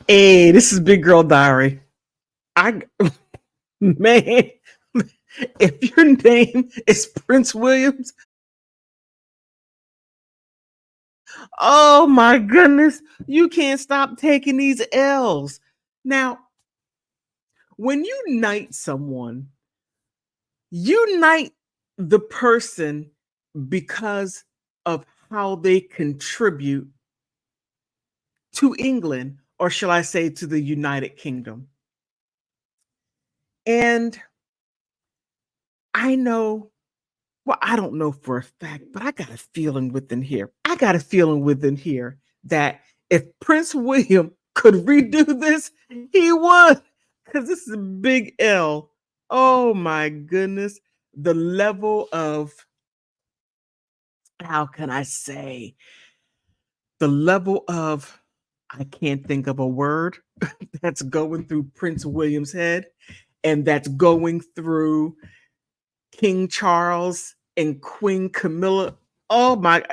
Hey, this is Big Girl Diary. I man, if your name is Prince Williams, oh my goodness, you can't stop taking these L's. Now, when you knight someone, you knight the person because of how they contribute to England, or shall I say to the United Kingdom. And I know Well, I don't know for a fact, but I got a feeling within here. I got a feeling within here that if Prince William could redo this, he would. Because this is a big L. Oh my goodness. The level of, how can I say, the level of, I can't think of a word that's going through Prince William's head and that's going through King Charles and Queen Camilla. Oh my,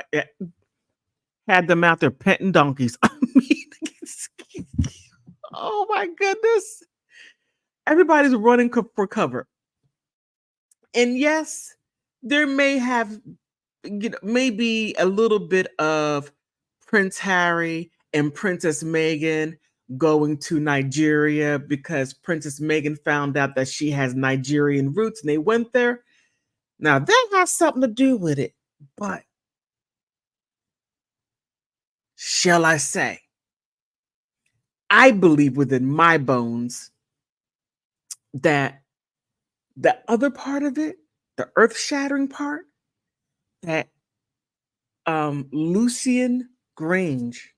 had them out there petting donkeys. I mean, oh my goodness. Everybody's running for cover. And yes, there may have, maybe a little bit of Prince Harry and Princess Meghan going to Nigeria because Princess Meghan found out that she has Nigerian roots and they went there. Now, that has something to do with it. But shall I say, I believe within my bones that the other part of it, the earth shattering part, that Lucian Grange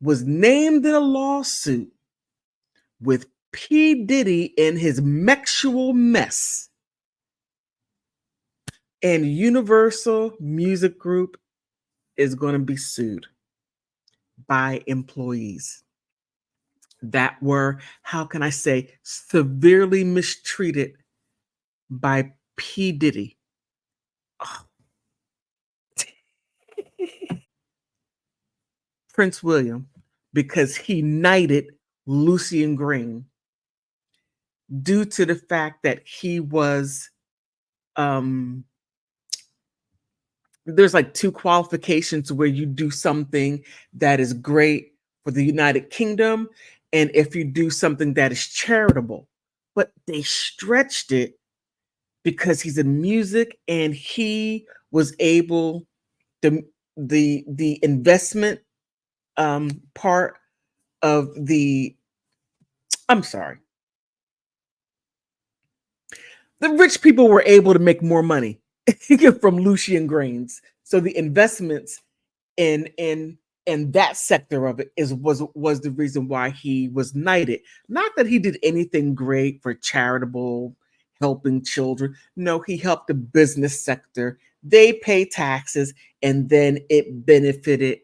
was named in a lawsuit with P. Diddy in his mexual mess, and Universal Music Group is going to be sued by employees that were, how can I say, severely mistreated by P. Diddy. Oh. Prince William, because he knighted Lucian Green due to the fact that he was, there's like two qualifications where you do something that is great for the United Kingdom and if you do something that is charitable. But they stretched it because he's in music and he was able, the investment part of the, I'm sorry, the rich people were able to make more money from Lucian grains. So the investments in that sector of it was the reason why he was knighted. Not that he did anything great for charitable helping children. No, he helped the business sector. They pay taxes and then it benefited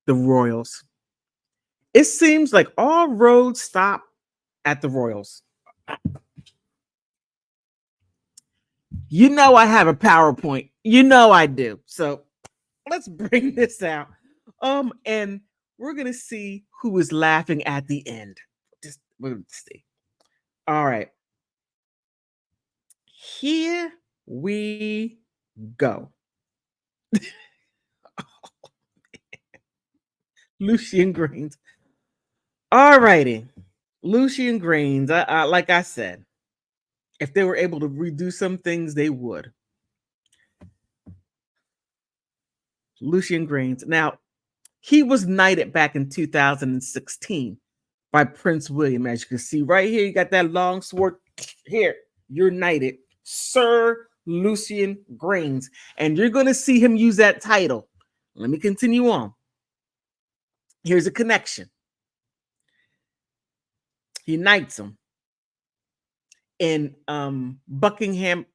the royals. It seems like all roads stop at the royals. You know I have a PowerPoint. You know I do. So let's bring this out. And we're gonna see who is laughing at the end. Just we're gonna see. All right. Here we go. Lucian Grains. All righty. Lucian Grains. Like I said, if they were able to redo some things, they would. Lucian Grains. Now, he was knighted back in 2016 by Prince William. As you can see right here, you got that long sword. Here, you're knighted, Sir Lucian Grains. And you're going to see him use that title. Let me continue on. Here's a connection. He knights him in Buckingham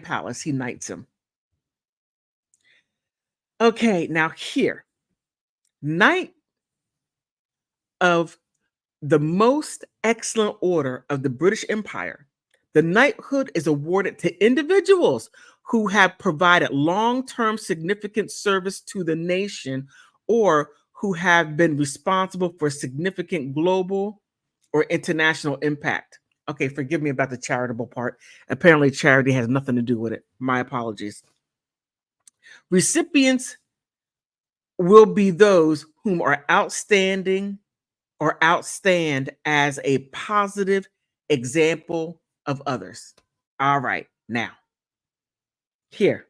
Palace. He knights him. Okay, now here, Knight of the Most Excellent Order of the British Empire. The knighthood is awarded to individuals who have provided long-term significant service to the nation or who have been responsible for significant global or international impact. Okay, forgive me about the charitable part. Apparently, charity has nothing to do with it. My apologies. Recipients will be those whom are outstanding or outstand as a positive example of others. All right, now, here.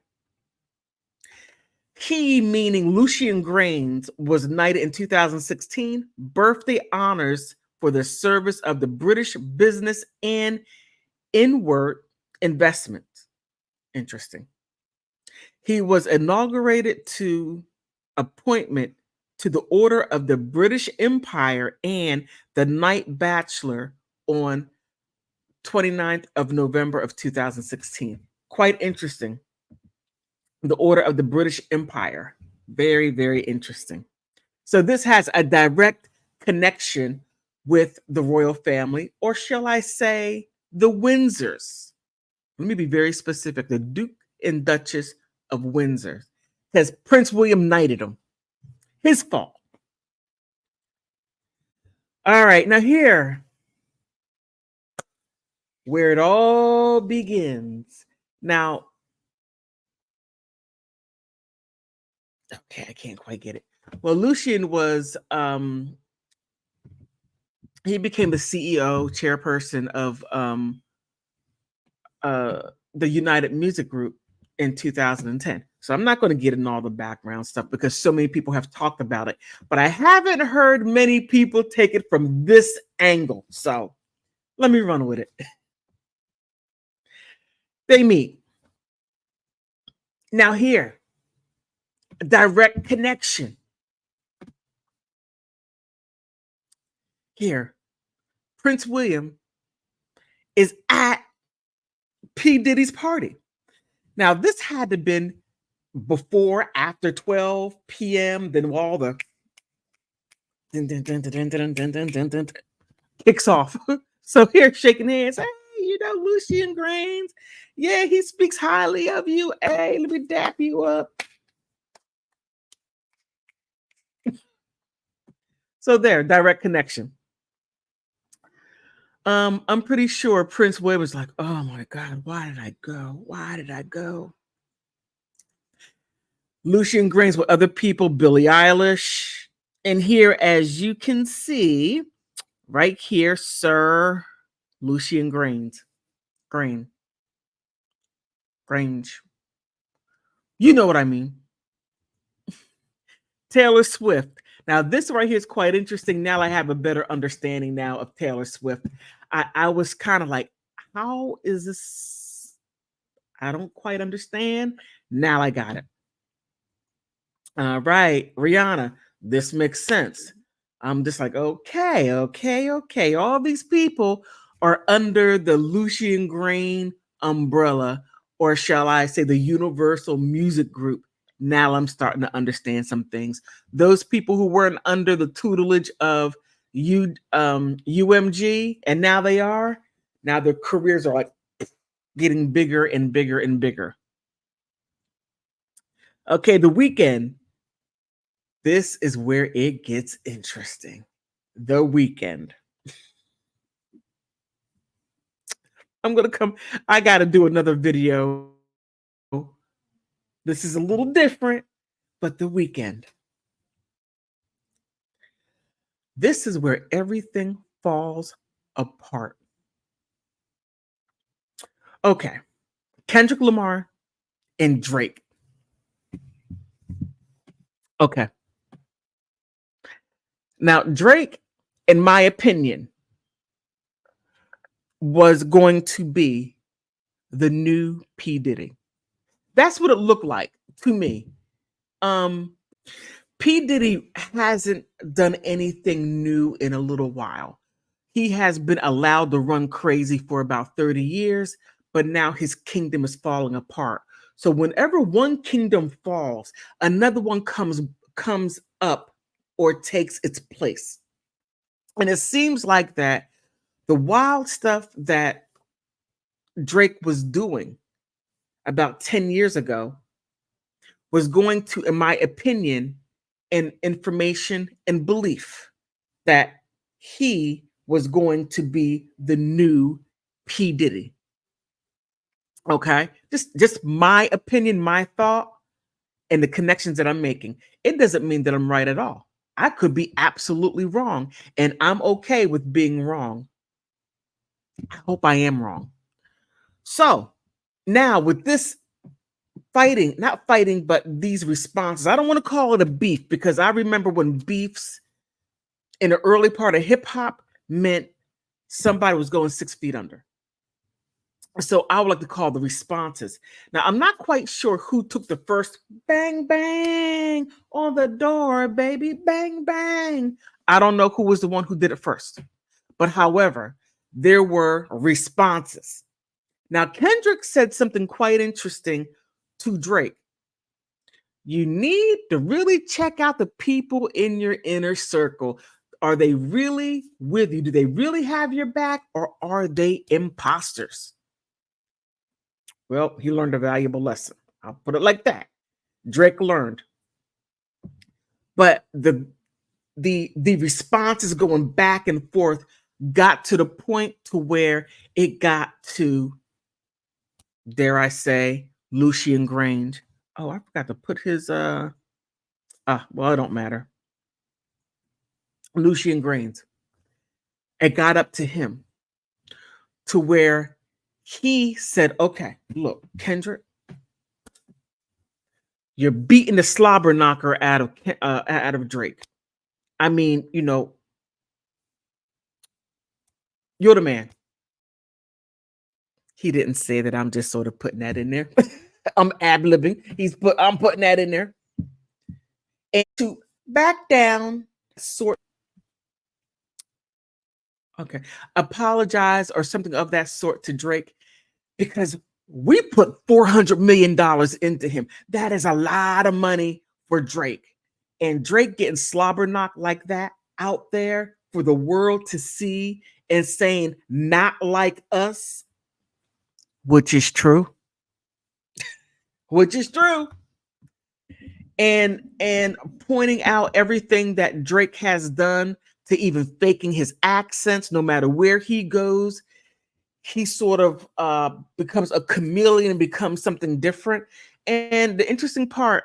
He, meaning Lucian Grains, was knighted in 2016. Birthday honors for the service of the British business and inward investment. Interesting. He was inaugurated to appointment to the Order of the British Empire and the Knight Bachelor on 29th of November of 2016. Quite interesting. The Order of the British Empire. Very, very interesting. So this has a direct connection with the royal family, or shall I say the Windsors. Let me be very specific. The Duke and Duchess of Windsor. Because Prince William knighted him. His fault. All right, now here, where it all begins. Now, okay, I can't quite get it. Well, Lucian was he became the CEO, chairperson of the United Music Group in 2010. So I'm not going to get in all the background stuff because so many people have talked about it, but I haven't heard many people take it from this angle. So let me run with it. They meet. Now here, direct connection. Here, Prince William is at P. Diddy's party. Now, this had to have been before, after 12 p.m., then all the kicks off. So here, shaking hands. Hey, Lucian Grains. Yeah, he speaks highly of you. Hey, let me dap you up. So there, direct connection. I'm pretty sure Prince William was like, oh my God, why did I go? Why did I go? Lucian Grains with other people, Billie Eilish. And here, as you can see, right here, Sir Lucian Grains. Grange. You know what I mean. Taylor Swift. Now, this right here is quite interesting. Now I have a better understanding now of Taylor Swift. I was kind of like, how is this? I don't quite understand. Now I got it. All right, Rihanna, this makes sense. I'm just like, okay. All these people are under the Lucian Grain umbrella, or shall I say the Universal Music Group. Now I'm starting to understand some things. Those people who weren't under the tutelage of UMG, and now they are. Now their careers are like getting bigger and bigger and bigger. Okay, The Weeknd. This is where it gets interesting. The Weeknd. I got to do another video. This is a little different, but The Weeknd. This is where everything falls apart. Okay. Kendrick Lamar and Drake. Okay. Now, Drake, in my opinion, was going to be the new P. Diddy. That's what it looked like to me. P. Diddy hasn't done anything new in a little while. He has been allowed to run crazy for about 30 years, but now his kingdom is falling apart. So whenever one kingdom falls, another one comes up or takes its place. And it seems like that the wild stuff that Drake was doing about 10 years ago was going to, in my opinion, and information and belief that he was going to be the new P. Diddy. Okay. Just my opinion, my thought, and the connections that I'm making. It doesn't mean that I'm right at all. I could be absolutely wrong, and I'm okay with being wrong. I hope I am wrong. So now with this fighting, not fighting, but these responses, I don't want to call it a beef because I remember when beefs in the early part of hip hop meant somebody was going 6 feet under. So I would like to call the responses. Now, I'm not quite sure who took the first bang, bang on the door, baby, bang, bang. I don't know who was the one who did it first. But however, there were responses. Now, Kendrick said something quite interesting to Drake. You need to really check out the people in your inner circle. Are they really with you? Do they really have your back, or are they imposters? Well, he learned a valuable lesson. I'll put it like that. Drake learned. But the responses going back and forth got to the point to where it got to, dare I say, Lucian Grainger. Oh, I forgot to put his well, it don't matter. Lucian Grainger. It got up to him to where he said, okay, look, Kendrick, you're beating the slobber knocker out of Drake. I mean, you're the man. He didn't say that. I'm just sort of putting that in there. I'm ad-libbing. I'm putting that in there. And to back down, apologize or something of that sort to Drake, because we put $400 million into him. That is a lot of money for Drake. And Drake getting slobber knocked like that out there for the world to see and saying, not like us, which is true. Which is true. And pointing out everything that Drake has done to even faking his accents, no matter where he goes, he sort of becomes a chameleon and becomes something different. And the interesting part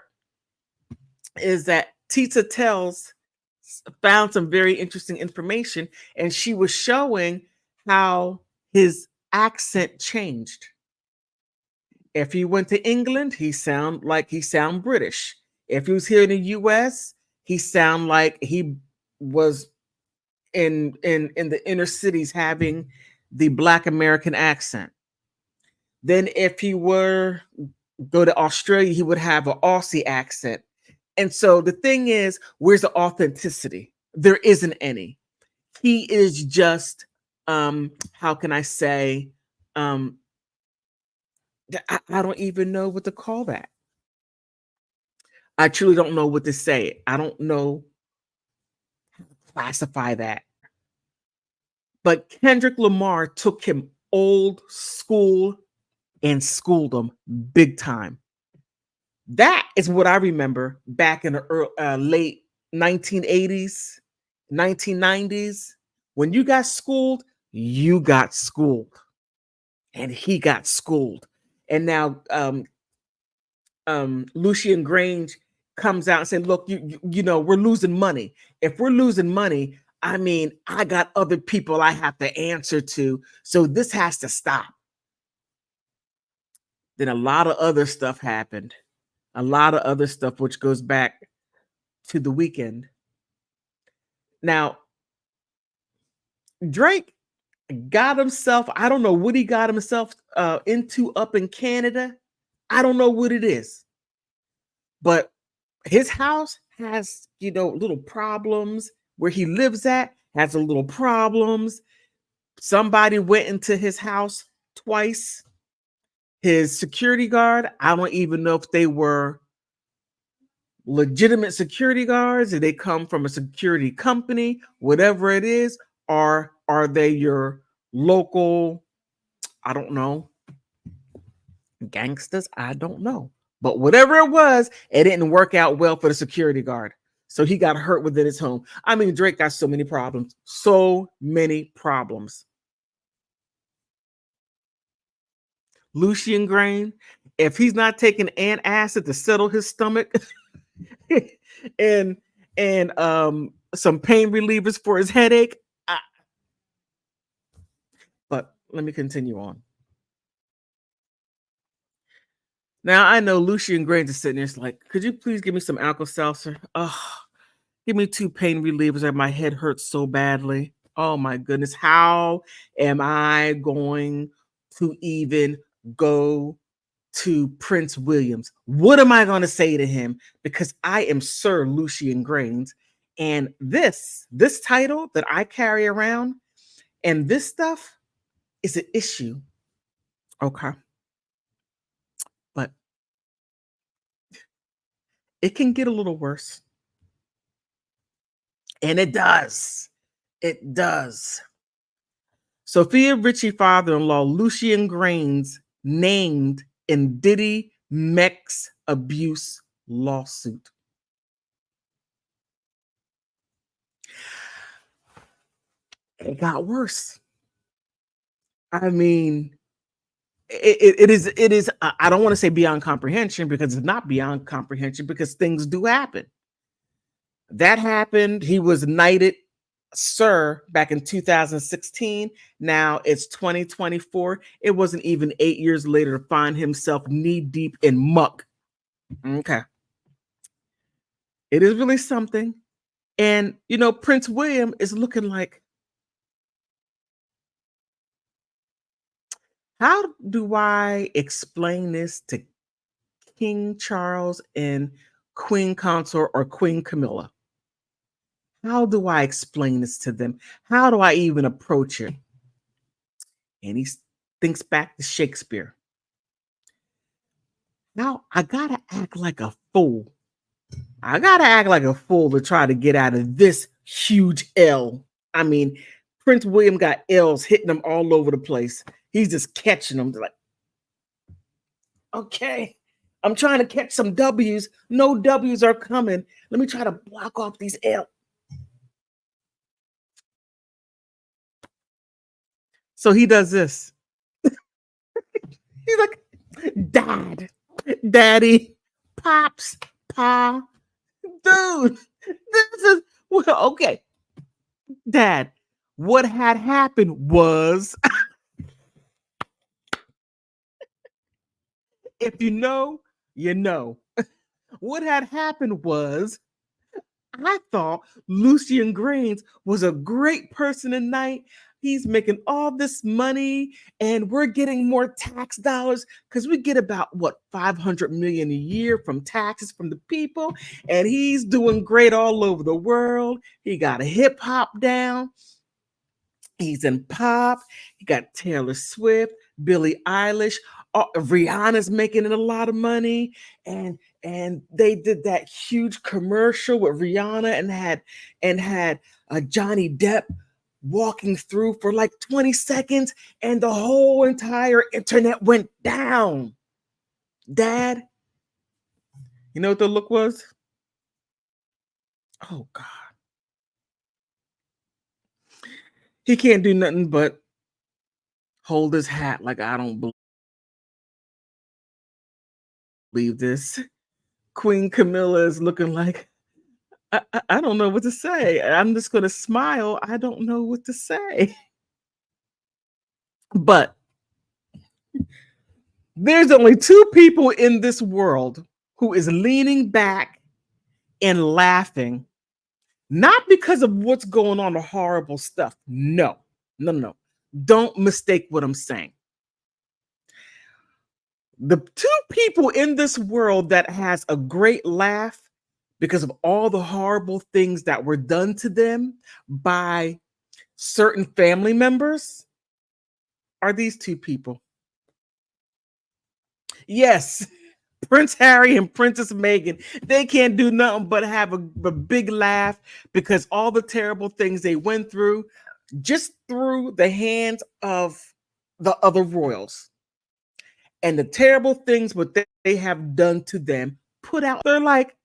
is that Tita Tells found some very interesting information, and she was showing how his accent changed. If he went to England, he sound British. If he was here in the US, he sound like he was in the inner cities having the Black American accent. Then if he were go to Australia, he would have an Aussie accent. And so the thing is, where's the authenticity? There isn't any. He is just how can I say, I don't even know what to call that. I truly don't know what to say. I don't know how to classify that. But Kendrick Lamar took him old school and schooled him big time. That is what I remember back in the late 1980s, 1990s. When you got schooled, you got schooled. And he got schooled. And now Lucian Grainger comes out and said, look, you know, we're losing money. If we're losing money, I mean, I got other people I have to answer to. So this has to stop. Then a lot of other stuff happened. A lot of other stuff, which goes back to the weekend. Now, Drake got himself, I don't know what he got himself into up in Canada. I don't know what it is. But his house has, little problems. Where he lives at has a little problems. Somebody went into his house twice. His security guard, I don't even know if they were legitimate security guards, or they come from a security company, whatever it is, or are they your local, I don't know, gangsters? I don't know. But whatever it was, it didn't work out well for the security guard. So he got hurt within his home. I mean, Drake got so many problems. So many problems. Lucian Grain, if he's not taking antacid to settle his stomach and some pain relievers for his headache. But let me continue on. Now I know Lucian Grains is sitting there. It's like, could you please give me some Alka Seltzer? Oh, give me 2 pain relievers. My head hurts so badly. Oh my goodness. How am I going to even go to Prince Williams? What am I going to say to him? Because I am Sir Lucian Grains. And this title that I carry around and this stuff is an issue. Okay. But it can get a little worse. And it does. It does. Sophia Richie father-in-law Lucian Grains named in Diddy Mex abuse lawsuit. It got worse. I mean, it is. I don't want to say beyond comprehension because it's not beyond comprehension because things do happen. That happened. He was knighted Sir back in 2016. Now it's 2024. It wasn't even 8 years later to find himself knee deep in muck. Okay. It is really something. And, Prince William is looking like, how do I explain this to King Charles and Queen Consort or Queen Camilla? How do I explain this to them? How do I even approach it? And he thinks back to Shakespeare. Now I gotta act like a fool. I gotta act like a fool to try to get out of this huge L. I mean, Prince William got L's hitting him all over the place. He's just catching them. Like, okay, I'm trying to catch some W's. No W's are coming. Let me try to block off these L's. So he does this. He's like, Dad, Daddy, Pops, Pa, dude, this is, well, okay. Dad, what had happened was, if you know, you know. What had happened was, I thought Lucian Grains was a great person tonight. He's making all this money and we're getting more tax dollars because we get about 500 million a year from taxes from the people. And he's doing great all over the world. He got a hip hop down. He's in pop. He got Taylor Swift, Billie Eilish. Rihanna's making it a lot of money, and they did that huge commercial with Rihanna and had Johnny Depp walking through for like 20 seconds, and the whole entire internet went down. Dad, you know what the look was? Oh God, he can't do nothing but hold his hat like I don't believe this. Queen Camilla is looking like, I don't know what to say. I'm just going to smile. I don't know what to say. But there's only 2 people in this world who is leaning back and laughing, not because of what's going on, the horrible stuff. No. Don't mistake what I'm saying. The 2 people in this world that has a great laugh because of all the horrible things that were done to them by certain family members are these 2 people. Yes, Prince Harry and Princess Meghan, they can't do nothing but have a big laugh because all the terrible things they went through just through the hands of the other royals. And the terrible things what they have done to them put out. They're like,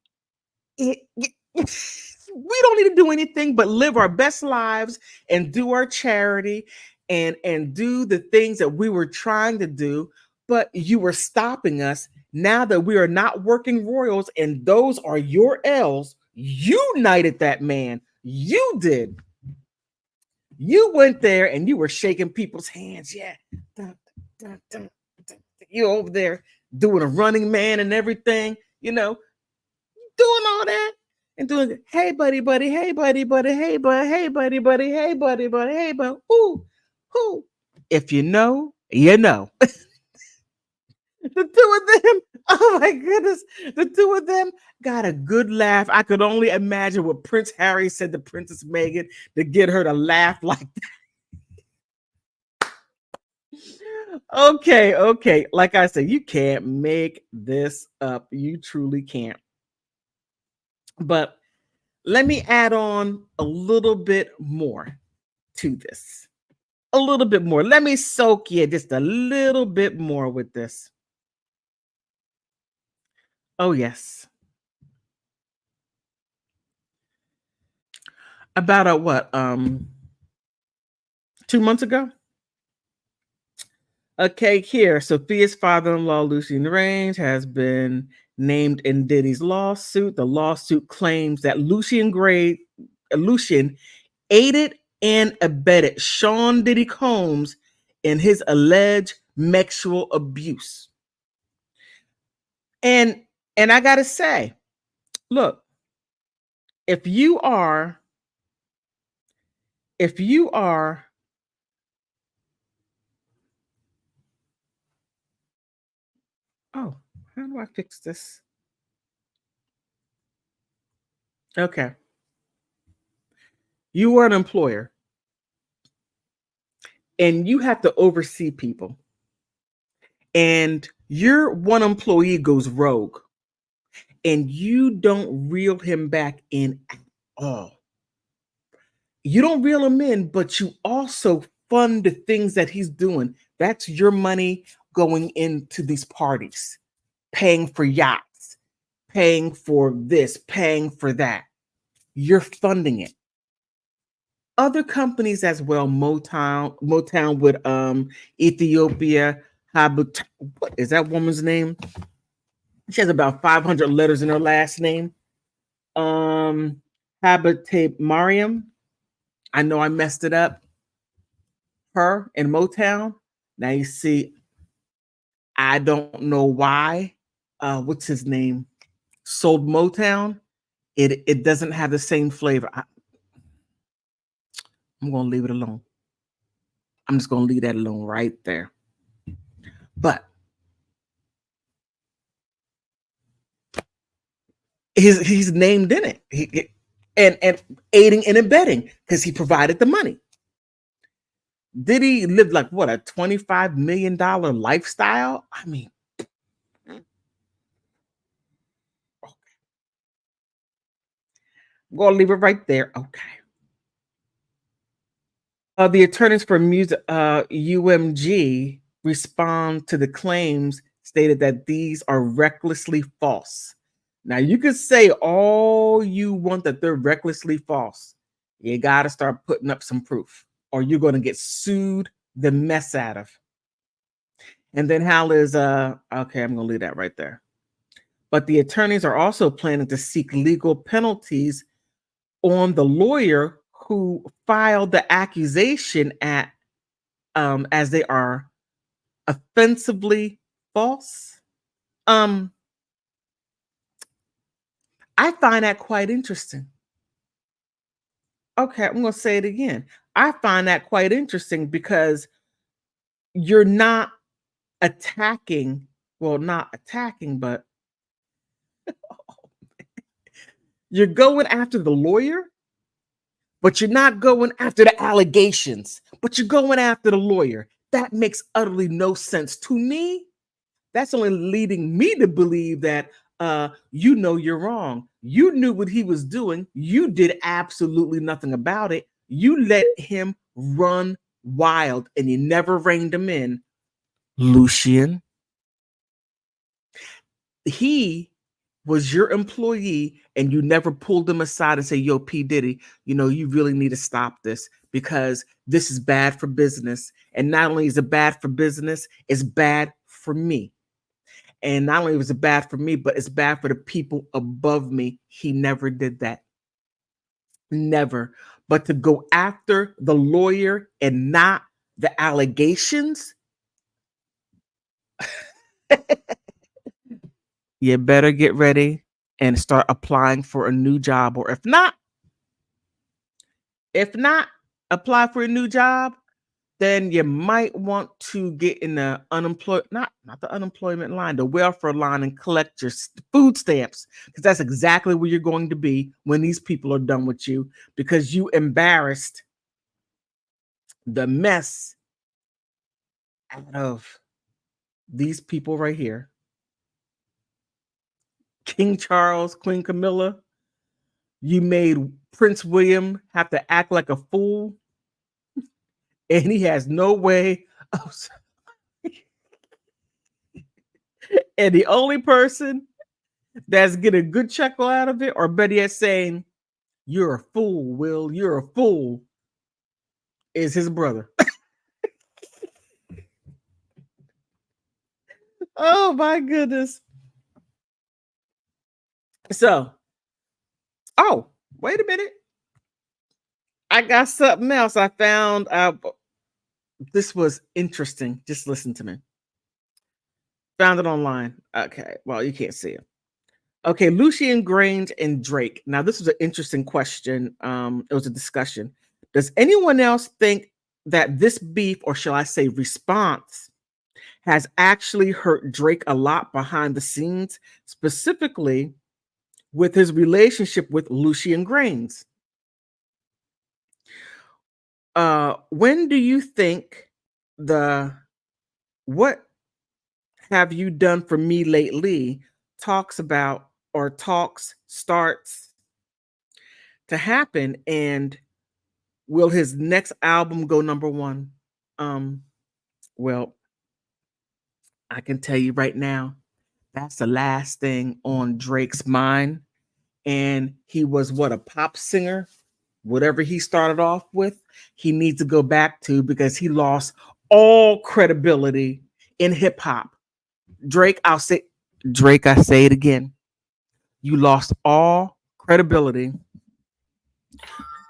We don't need to do anything but live our best lives and do our charity and do the things that we were trying to do, but you were stopping us. Now that we are not working royals and those are your L's, you knighted that man. You did. You went there and you were shaking people's hands. Yeah. Dun, dun, dun, dun. You over there doing a running man and everything, doing all that and doing, hey, buddy, buddy, hey, buddy, buddy, hey, buddy, hey, buddy, buddy, hey, buddy, buddy, hey, buddy, ooh, who? If you know, you know. The two of them, oh my goodness, the two of them got a good laugh. I could only imagine what Prince Harry said to Princess Meghan to get her to laugh like that. Okay. Like I said, you can't make this up. You truly can't. But let me add on a little bit more to this. A little bit more. Let me soak you just a little bit more with this. Oh, yes. About a what? 2 months ago? Okay, here. Sophia's father-in-law, Lucian Range, has been named in Diddy's lawsuit. The lawsuit claims that Lucian aided and abetted Sean Diddy Combs in his alleged sexual abuse. And I gotta say, look, if you are oh, how do I fix this? Okay. You are an employer and you have to oversee people. And your one employee goes rogue and you don't reel him back in at all. You don't reel him in, but you also fund the things that he's doing. That's your money going into these parties, paying for yachts, paying for this, paying for that. You're funding it. Other companies as well, Motown with Ethiopia, what is that woman's name? She has about 500 letters in her last name. Habitate Mariam. I know I messed it up. Her in Motown. Now you see, I don't know why. What's his name? Sold Motown. It doesn't have the same flavor. I'm gonna leave it alone. I'm just gonna leave that alone right there. But he's named in it. And aiding and abetting because he provided the money. Diddy lived like what, a $25 million lifestyle? I mean, I'm gonna leave it right there. Okay. The attorneys for UMG respond to the claims stated that these are recklessly false. Now, you can say all you want that they're recklessly false. You got to start putting up some proof or you're going to get sued the mess out of. And then Hal is, okay, I'm going to leave that right there. But the attorneys are also planning to seek legal penalties on the lawyer who filed the accusation as they are offensively false. I find that quite interesting. Okay, I'm going to say it again. I find that quite interesting because you're not attacking, not attacking, but you're going after the lawyer, but you're not going after the allegations, but you're going after the lawyer. That makes utterly no sense to me. That's only leading me to believe that you're wrong. You knew what he was doing. You did absolutely nothing about it. You let him run wild and you never reined him in. Lucian. He was your employee and you never pulled them aside and say, yo, P. Diddy, you really need to stop this because this is bad for business. And not only is it bad for business, it's bad for me. And not only was it bad for me, but it's bad for the people above me. He never did that. Never. But to go after the lawyer and not the allegations, you better get ready and start applying for a new job. Or if not, apply for a new job, then you might want to get in the not the unemployment line, the welfare line, and collect your food stamps, because that's exactly where you're going to be when these people are done with you, because you embarrassed the mess out of these people right here. King Charles, Queen Camilla, you made Prince William have to act like a fool, and he has no way of. And the only person that's getting a good chuckle out of it, or better yet, saying, "You're a fool, Will, you're a fool," is his brother. Oh my goodness. So, oh, wait a minute. I got something else I found out. This was interesting. Just listen to me. Found it online. Okay. Well, you can't see it. Okay. Lucian, Grainger, and Drake. Now, this was an interesting question. It was a discussion. Does anyone else think that this beef, or shall I say response, has actually hurt Drake a lot behind the scenes, specifically with his relationship with Lucian Grainger? When do you think the "what have you done for me lately" talks starts to happen, and will his next album go number one? Well, I can tell you right now, that's the last thing on Drake's mind. And he was a pop singer. Whatever he started off with, he needs to go back to, because he lost all credibility in hip hop. Drake, I say it again. You lost all credibility.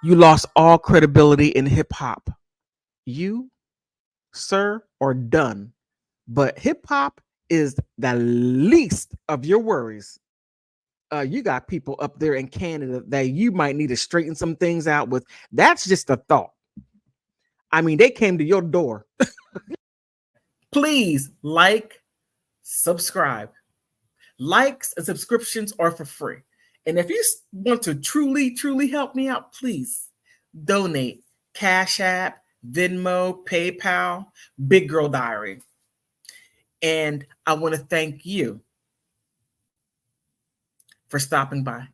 You lost all credibility in hip hop. You, sir, are done. But hip hop is the least of your worries. You got people up there in Canada that you might need to straighten some things out with. That's just a thought. I mean, they came to your door. Please subscribe. Likes and subscriptions are for free. And if you want to truly help me out, please donate. Cash App, Venmo, PayPal, BigGirlDiary. And I want to thank you for stopping by.